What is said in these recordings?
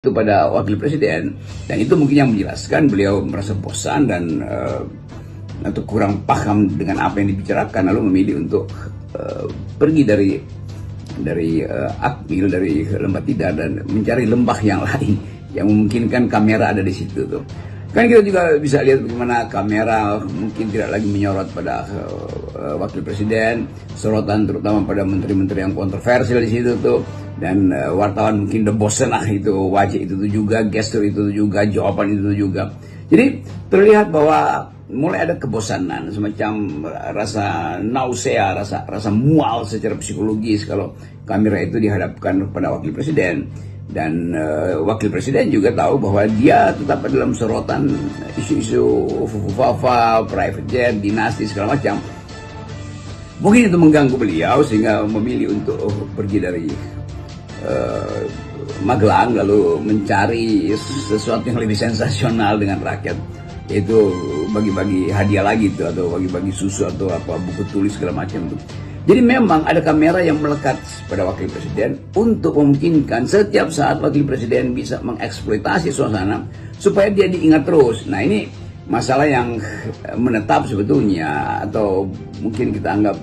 itu pada wakil presiden, dan itu mungkin yang menjelaskan beliau merasa bosan dan atau kurang paham dengan apa yang dibicarakan, lalu memilih untuk pergi dari Akmil, dari lembah Tidar, dan mencari lembah yang lain yang memungkinkan kamera ada di situ tuh. Kan kita juga bisa lihat bagaimana kamera mungkin tidak lagi menyorot pada wakil presiden, sorotan terutama pada menteri-menteri yang kontroversial di situ tuh, dan wartawan mungkin udah bosen lah itu wajah itu tuh juga, gestur itu tuh juga, jawaban itu tuh juga. Jadi terlihat bahwa mulai ada kebosanan, semacam rasa nausea, rasa mual secara psikologis kalau kamera itu dihadapkan kepada wakil presiden. Dan wakil presiden juga tahu bahwa dia tetap dalam sorotan isu-isu fufufafa, private jet, dinasti segala macam. Mungkin itu mengganggu beliau sehingga memilih untuk pergi dari Magelang lalu mencari sesuatu yang lebih sensasional dengan rakyat, yaitu bagi-bagi hadiah lagi itu, atau bagi-bagi susu atau apa, buku tulis segala macam itu. Jadi memang ada kamera yang melekat pada wakil presiden untuk memungkinkan setiap saat wakil presiden bisa mengeksploitasi suasana supaya dia diingat terus. Nah, ini masalah yang menetap sebetulnya, atau mungkin kita anggap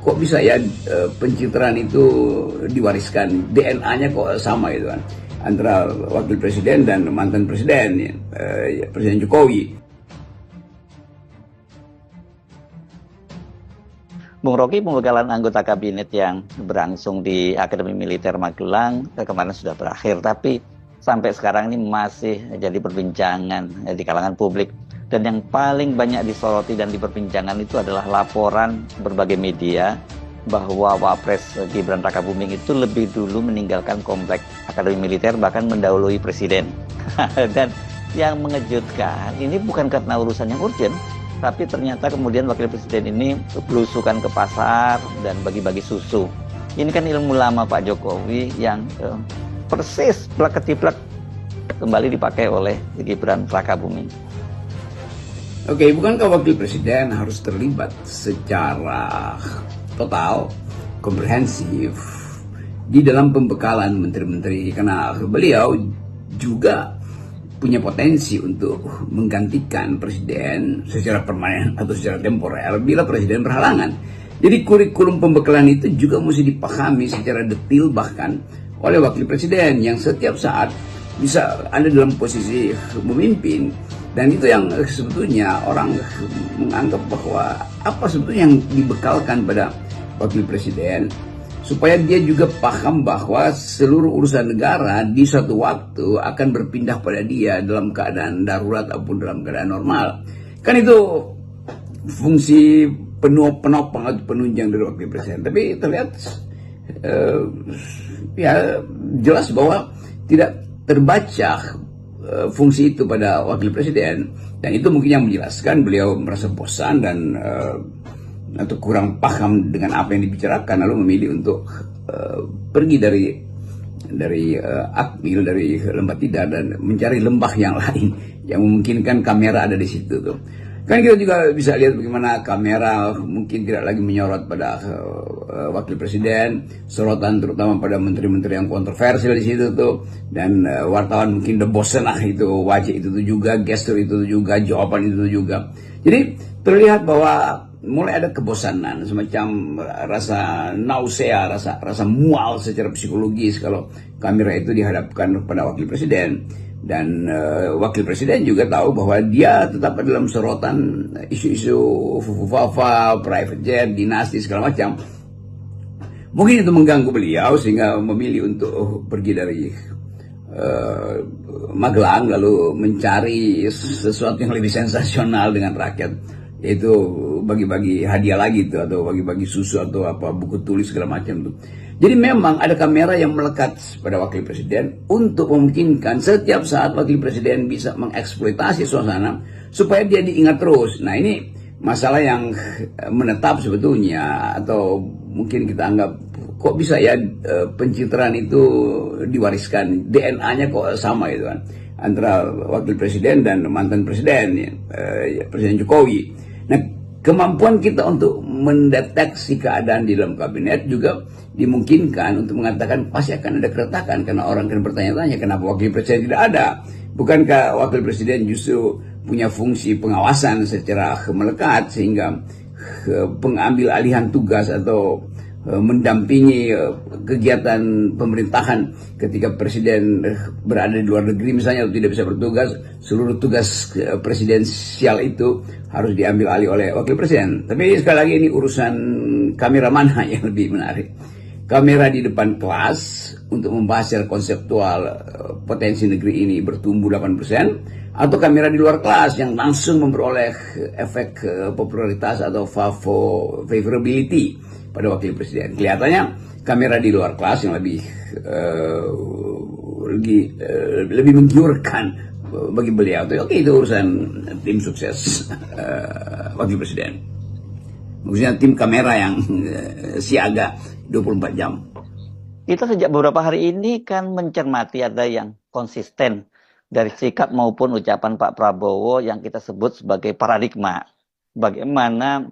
kok bisa ya pencitraan itu diwariskan, DNA-nya kok sama gitu kan, antara wakil presiden dan mantan presiden, Presiden Jokowi. Bung Rocky, pembekalan anggota kabinet yang berlangsung di Akademi Militer Magelang kemarin sudah berakhir, tapi sampai sekarang ini masih jadi perbincangan di kalangan publik. Dan yang paling banyak disoroti dan diperbincangkan itu adalah laporan berbagai media bahwa Wapres Gibran Rakabuming itu lebih dulu meninggalkan komplek Akademi Militer, bahkan mendahului Presiden. Dan yang mengejutkan, ini bukan karena urusan yang urgent, tapi ternyata kemudian wakil presiden ini belusukan ke pasar dan bagi-bagi susu. Ini kan ilmu lama Pak Jokowi yang persis plak ketiplak kembali dipakai oleh Gibran Rakabuming. Oke, bukankah wakil presiden harus terlibat secara total, komprehensif di dalam pembekalan menteri-menteri, karena beliau juga punya potensi untuk menggantikan presiden secara permanen atau secara temporer bila presiden berhalangan. Jadi kurikulum pembekalan itu juga mesti dipahami secara detail bahkan oleh wakil presiden yang setiap saat bisa ada dalam posisi memimpin. Dan itu yang sebetulnya orang menganggap bahwa apa sebetulnya yang dibekalkan pada wakil presiden, supaya dia juga paham bahwa seluruh urusan negara di suatu waktu akan berpindah pada dia dalam keadaan darurat ataupun dalam keadaan normal. Kan itu fungsi penopang atau penunjang dari wakil presiden. Tapi terlihat ya jelas bahwa tidak terbaca fungsi itu pada wakil presiden, dan itu mungkin yang menjelaskan beliau merasa bosan dan atau kurang paham dengan apa yang dibicarakan, lalu memilih untuk pergi dari Akmil, dari lembah Tidar, dan mencari lembah yang lain yang memungkinkan kamera ada di situ tuh. Kan kita juga bisa lihat bagaimana kamera mungkin tidak lagi menyorot pada wakil presiden, sorotan terutama pada menteri-menteri yang kontroversial di situ tuh, dan wartawan mungkin udah bosen lah itu wajah itu tuh juga, gestur itu tuh juga, jawaban itu tuh juga. Jadi terlihat bahwa mulai ada kebosanan, semacam rasa nausea, rasa mual secara psikologis kalau kamera itu dihadapkan kepada wakil presiden. Dan wakil presiden juga tahu bahwa dia tetap dalam sorotan isu-isu fufufafa, private jet, dinasti segala macam. Mungkin itu mengganggu beliau sehingga memilih untuk pergi dari Magelang lalu mencari sesuatu yang lebih sensasional dengan rakyat, yaitu bagi-bagi hadiah lagi itu, atau bagi-bagi susu atau apa, buku tulis segala macam itu. Jadi memang ada kamera yang melekat pada wakil presiden untuk memungkinkan setiap saat wakil presiden bisa mengeksploitasi suasana supaya dia diingat terus. Nah, ini masalah yang menetap sebetulnya, atau mungkin kita anggap kok bisa ya pencitraan itu diwariskan, DNA-nya kok sama gitu kan, antara wakil presiden dan mantan presiden, Presiden Jokowi. Nah, kemampuan kita untuk mendeteksi keadaan di dalam kabinet juga dimungkinkan untuk mengatakan pasti akan ada keretakan, karena orang akan bertanya-tanya kenapa wakil presiden tidak ada. Bukankah wakil presiden justru punya fungsi pengawasan secara melekat sehingga pengambil alihan tugas atau mendampingi kegiatan pemerintahan ketika presiden berada di luar negeri misalnya atau tidak bisa bertugas, seluruh tugas presidensial itu harus diambil alih oleh wakil presiden. Tapi sekali lagi ini urusan kamera mana yang lebih menarik, kamera di depan kelas untuk membahas secara konseptual potensi negeri ini bertumbuh 8%, atau kamera di luar kelas yang langsung memperoleh efek popularitas atau favorability pada wakil presiden. Kelihatannya kamera di luar kelas yang lebih menggiurkan bagi beliau. Oke, itu urusan tim sukses wakil presiden. Maksudnya tim kamera yang siaga 24 jam. Kita sejak beberapa hari ini kan mencermati ada yang konsisten dari sikap maupun ucapan Pak Prabowo yang kita sebut sebagai paradigma. Bagaimana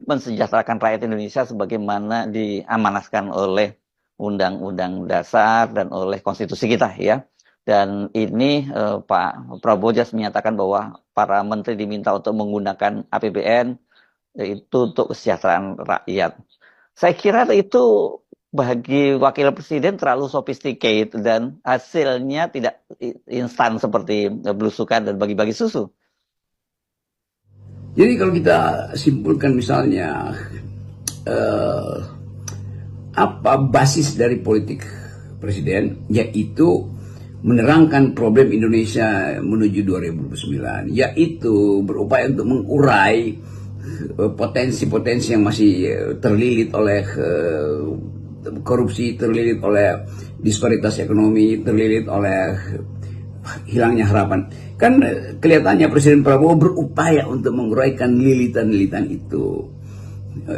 mensejahterakan rakyat Indonesia sebagaimana diamanahkan oleh Undang-Undang Dasar dan oleh konstitusi kita ya. Dan ini Pak Prabowo jelas menyatakan bahwa para menteri diminta untuk menggunakan APBN itu untuk kesejahteraan rakyat. Saya kira itu bagi wakil presiden terlalu sophisticated dan hasilnya tidak instan seperti belusukan dan bagi-bagi susu. Jadi kalau kita simpulkan misalnya apa basis dari politik presiden, yaitu menerangkan problem Indonesia menuju 2029, yaitu berupaya untuk mengurai potensi-potensi yang masih terlilit oleh korupsi, terlilit oleh disparitas ekonomi, terlilit oleh hilangnya harapan. Kan kelihatannya Presiden Prabowo berupaya untuk menguraikan lilitan-lilitan itu.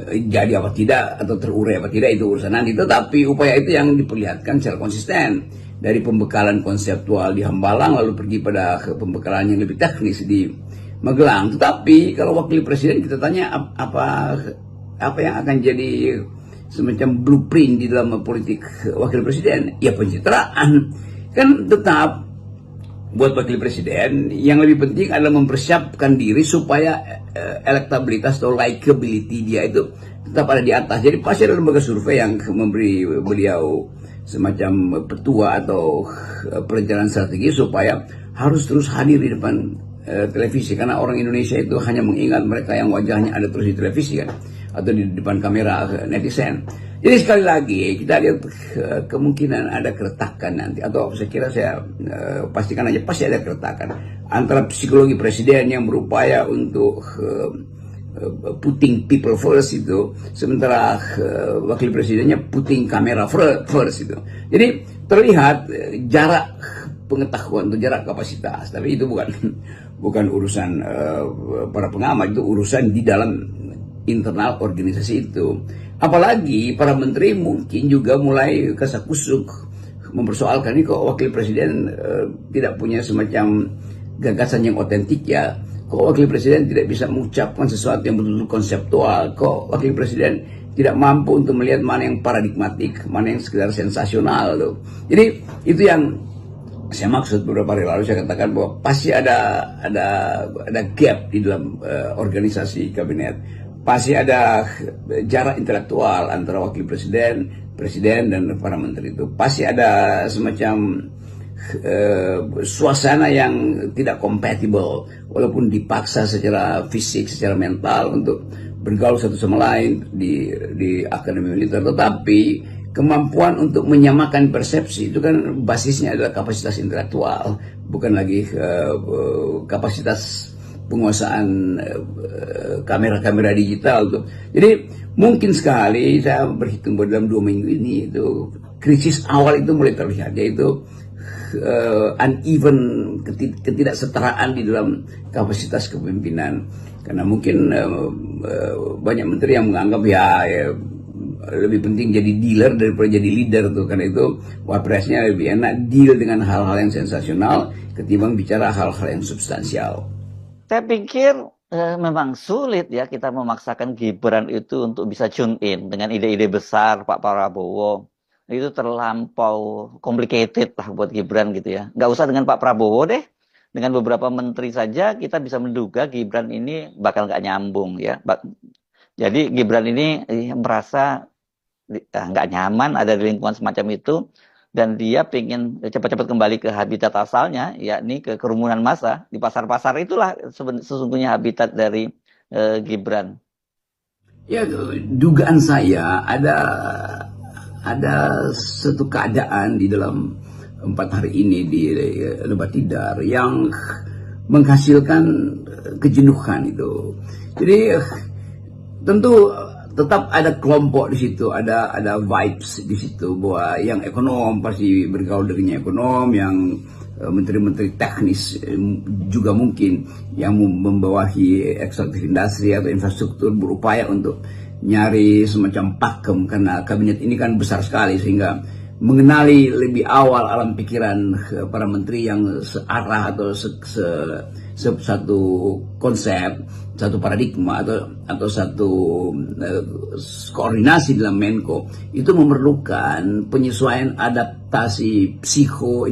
Jadi apa tidak atau terurai apa tidak itu urusan nanti. Tetapi upaya itu yang diperlihatkan secara konsisten. Dari pembekalan konseptual di Hambalang lalu pergi pada pembekalan yang lebih teknis di Magelang. Tetapi kalau wakil presiden kita tanya apa yang akan jadi semacam blueprint di dalam politik wakil presiden, ya pencitraan. Kan tetap buat wakil presiden yang lebih penting adalah mempersiapkan diri supaya elektabilitas atau likability dia itu tetap ada di atas. Jadi pasti ada lembaga survei yang memberi beliau semacam petua atau perencanaan strategi supaya harus terus hadir di depan televisi, karena orang Indonesia itu hanya mengingat mereka yang wajahnya ada terus di televisi kan, atau di depan kamera netizen. Jadi sekali lagi kita lihat kemungkinan ada keretakan nanti, atau saya kira saya pastikan aja pasti ada keretakan antara psikologi presiden yang berupaya untuk putting people first itu, sementara wakil presidennya putting kamera first itu. Jadi terlihat jarak pengetahuan atau jarak kapasitas, tapi itu bukan urusan para pengamat, itu urusan di dalam internal organisasi itu. Apalagi para menteri mungkin juga mulai kasakusuk mempersoalkan ini kok wakil presiden tidak punya semacam gagasan yang otentik ya. Kok wakil presiden tidak bisa mengucapkan sesuatu yang betul-betul konseptual? Kok wakil presiden tidak mampu untuk melihat mana yang paradigmatik, mana yang sekedar sensasional tuh. Jadi itu yang saya maksud beberapa hari lalu saya katakan bahwa pasti ada gap di dalam organisasi kabinet. Pasti ada jarak intelektual antara wakil presiden dan para menteri itu. Pasti ada semacam suasana yang tidak compatible, walaupun dipaksa secara fisik, secara mental untuk bergaul satu sama lain di akademi militer, tetapi kemampuan untuk menyamakan persepsi itu kan basisnya adalah kapasitas intelektual, bukan lagi kapasitas penguasaan kamera-kamera digital tuh. Jadi mungkin sekali saya berhitung bahwa dalam 2 minggu ini itu krisis awal itu mulai terlihat, yaitu uneven, ketidaksetaraan di dalam kapasitas kepemimpinan, karena mungkin banyak menteri yang menganggap ya lebih penting jadi dealer daripada jadi leader tuh, karena itu wapresnya lebih enak deal dengan hal-hal yang sensasional ketimbang bicara hal-hal yang substansial. Saya pikir memang sulit ya kita memaksakan Gibran itu untuk bisa tune in dengan ide-ide besar Pak Prabowo. Itu terlampau complicated lah buat Gibran gitu ya. Nggak usah dengan Pak Prabowo deh. Dengan beberapa menteri saja kita bisa menduga Gibran ini bakal nggak nyambung ya. Jadi Gibran ini merasa nggak nyaman ada di lingkungan semacam itu, dan dia pengen cepat-cepat kembali ke habitat asalnya, yakni ke kerumunan massa di pasar-pasar. Itulah sesungguhnya habitat dari Gibran. Ya, dugaan saya ada satu keadaan di dalam 4 hari ini di Lebat Tidar yang menghasilkan kejenuhan itu. Jadi tentu tetap ada kelompok di situ, ada vibes di situ bahwa yang ekonom pasti bergaul dengan ekonom, yang menteri-menteri teknis juga mungkin yang membawahi ekstraktif industri atau infrastruktur berupaya untuk nyari semacam pakem, karena kabinet ini kan besar sekali sehingga mengenali lebih awal alam pikiran para menteri yang searah atau satu konsep, satu paradigma atau satu koordinasi dalam Menko itu memerlukan penyesuaian adaptasi psiko